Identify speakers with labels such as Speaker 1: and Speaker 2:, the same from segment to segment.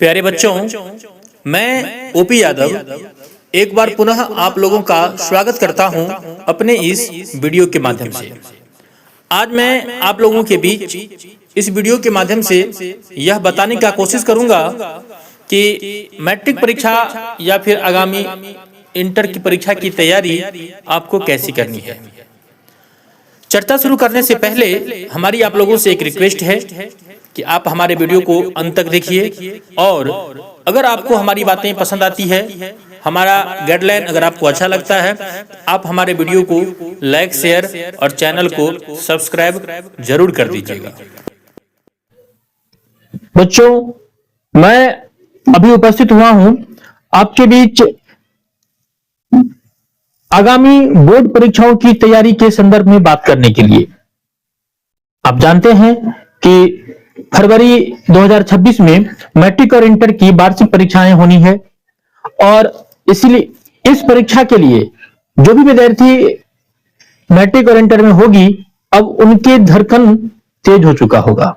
Speaker 1: प्यारे बच्चों, मैं ओपी यादव एक बार पुनः आप लोगों का स्वागत करता हूं अपने इस वीडियो के माध्यम से। आज मैं आप लोगों के बीच इस वीडियो के माध्यम से यह बताने का कोशिश करूंगा कि मैट्रिक परीक्षा या फिर आगामी इंटर की परीक्षा की तैयारी आपको कैसी करनी है। चर्चा शुरू करने से पहले हमारी आप लोगों से एक रिक्वेस्ट है कि आप हमारे वीडियो को अंत तक देखिए और अगर आपको हमारी बातें पसंद आती है, हमारा गाइडलाइन अगर आपको अच्छा लगता है, आप हमारे वीडियो को लाइक, शेयर और चैनल को सब्सक्राइब जरूर कर दीजिएगा।
Speaker 2: बच्चों, मैं अभी उपस्थित हुआ हूं आपके बीच आगामी बोर्ड परीक्षाओं की तैयारी के संदर्भ में बात करने के लिए। आप जानते हैं कि फरवरी 2026 में मैट्रिक और इंटर की वार्षिक परीक्षाएं होनी है और इसलिए इस परीक्षा के लिए जो भी विद्यार्थी मैट्रिक और इंटर में होगी, अब उनके धड़कन तेज हो चुका होगा।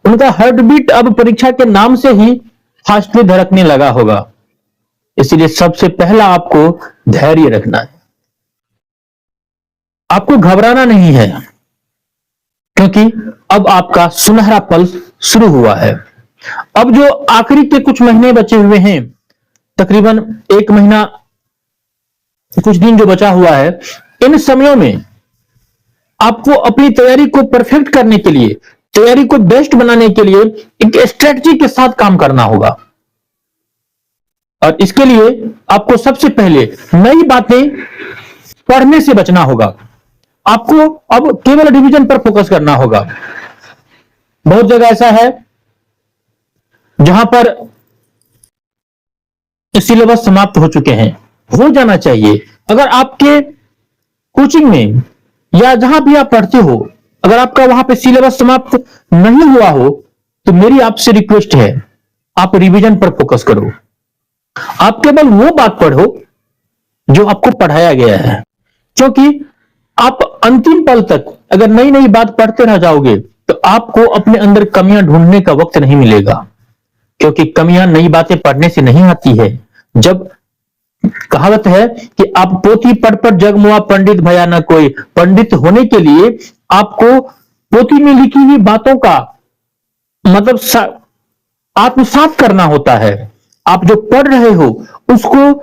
Speaker 2: उनका हार्ट बीट अब परीक्षा के नाम से ही फास्टली धड़कने लगा होगा। इसलिए सबसे पहला आपको धैर्य रखना है, आपको घबराना नहीं है, क्योंकि अब आपका सुनहरा पल शुरू हुआ है। अब जो आखिरी के कुछ महीने बचे हुए हैं, तकरीबन 1 महीना कुछ दिन जो बचा हुआ है, इन समयों में आपको अपनी तैयारी को परफेक्ट करने के लिए, तैयारी को बेस्ट बनाने के लिए एक स्ट्रेटजी के साथ काम करना होगा। और इसके लिए आपको सबसे पहले नई बातें पढ़ने से बचना होगा। आपको अब केवल रिवीजन पर फोकस करना होगा। बहुत जगह ऐसा है जहां पर सिलेबस समाप्त हो चुके हैं, हो जाना चाहिए। अगर आपके कोचिंग में या जहां भी आप पढ़ते हो, अगर आपका वहां पे सिलेबस समाप्त नहीं हुआ हो, तो मेरी आपसे रिक्वेस्ट है, आप रिवीजन पर फोकस करो। आप केवल वो बात पढ़ो जो आपको पढ़ाया गया है, क्योंकि आप अंतिम पल तक अगर नई नई बात पढ़ते रह जाओगे तो आपको अपने अंदर कमियां ढूंढने का वक्त नहीं मिलेगा, क्योंकि कमियां नई बातें पढ़ने से नहीं आती है। जब कहावत है कि आप पोथी पढ़ पढ़ जग मुआ पंडित भया न कोई, पंडित होने के लिए आपको पोथी में लिखी हुई बातों का मतलब आत्मसात करना होता है। आप जो पढ़ रहे हो उसको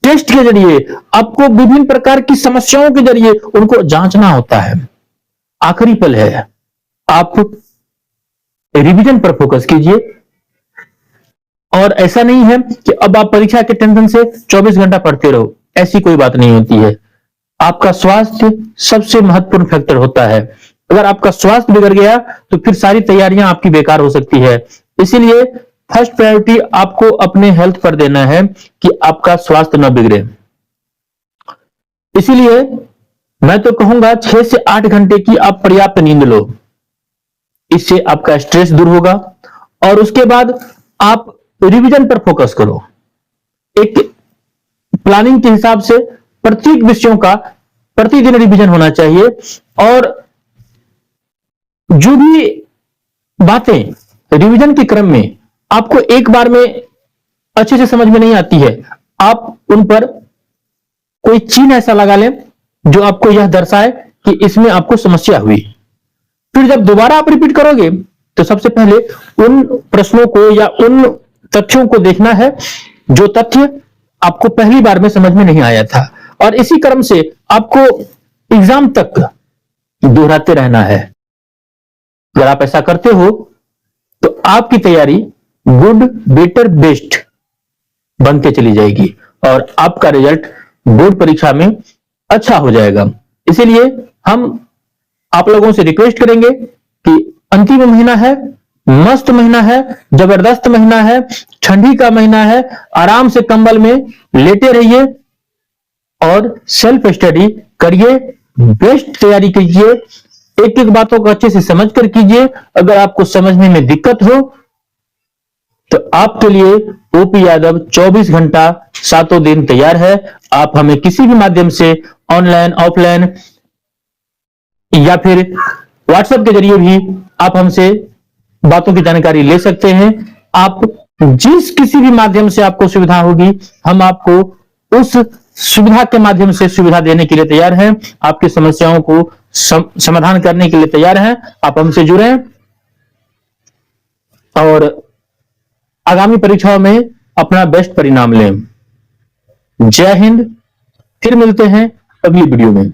Speaker 2: टेस्ट के जरिए, आपको विभिन्न प्रकार की समस्याओं के जरिए उनको जांचना होता है। आखिरी पल है, आप रिवीजन पर फोकस कीजिए। और ऐसा नहीं है कि अब आप परीक्षा के टेंशन से 24 घंटा पढ़ते रहो, ऐसी कोई बात नहीं होती है। आपका स्वास्थ्य सबसे महत्वपूर्ण फैक्टर होता है। अगर आपका स्वास्थ्य बिगड़ गया तो फिर सारी तैयारियां आपकी बेकार हो सकती है। इसीलिए फर्स्ट प्रायोरिटी आपको अपने हेल्थ पर देना है कि आपका स्वास्थ्य न बिगड़े। इसीलिए मैं तो कहूंगा 6 से 8 घंटे की आप पर्याप्त नींद लो। इससे आपका स्ट्रेस दूर होगा और उसके बाद आप रिवीजन पर फोकस करो। एक प्लानिंग के हिसाब से प्रत्येक विषयों का प्रतिदिन रिवीजन होना चाहिए और जो भी बातें रिवीजन के क्रम में आपको एक बार में अच्छे से समझ में नहीं आती है, आप उन पर कोई चिन्ह ऐसा लगा लें जो आपको यह दर्शाए कि इसमें आपको समस्या हुई। फिर जब दोबारा आप रिपीट करोगे तो सबसे पहले उन प्रश्नों को या उन तथ्यों को देखना है जो तथ्य आपको पहली बार में समझ में नहीं आया था, और इसी क्रम से आपको एग्जाम तक दोहराते रहना है। अगर आप ऐसा करते हो तो आपकी तैयारी गुड, बेटर, बेस्ट बनते चली जाएगी और आपका रिजल्ट बोर्ड परीक्षा में अच्छा हो जाएगा। इसीलिए हम आप लोगों से रिक्वेस्ट करेंगे कि अंतिम महीना है, मस्त महीना है, जबरदस्त महीना है, ठंडी का महीना है, आराम से कंबल में लेटे रहिए और सेल्फ स्टडी करिए, बेस्ट तैयारी कीजिए, एक एक बातों को अच्छे से समझ कर कीजिए। अगर आपको समझने में दिक्कत हो तो आपके लिए ओपी यादव 24 घंटा 7 दिन तैयार है। आप हमें किसी भी माध्यम से ऑनलाइन, ऑफलाइन या फिर व्हाट्सएप के जरिए भी आप हमसे बातों की जानकारी ले सकते हैं। आप जिस किसी भी माध्यम से आपको सुविधा होगी, हम आपको उस सुविधा के माध्यम से सुविधा देने के लिए तैयार हैं। आपकी समस्याओं को समाधान करने के लिए तैयार हैं। आप हमसे जुड़ें और आगामी परीक्षाओं में अपना बेस्ट परिणाम लें। जय हिंद। फिर मिलते हैं अगली वीडियो में।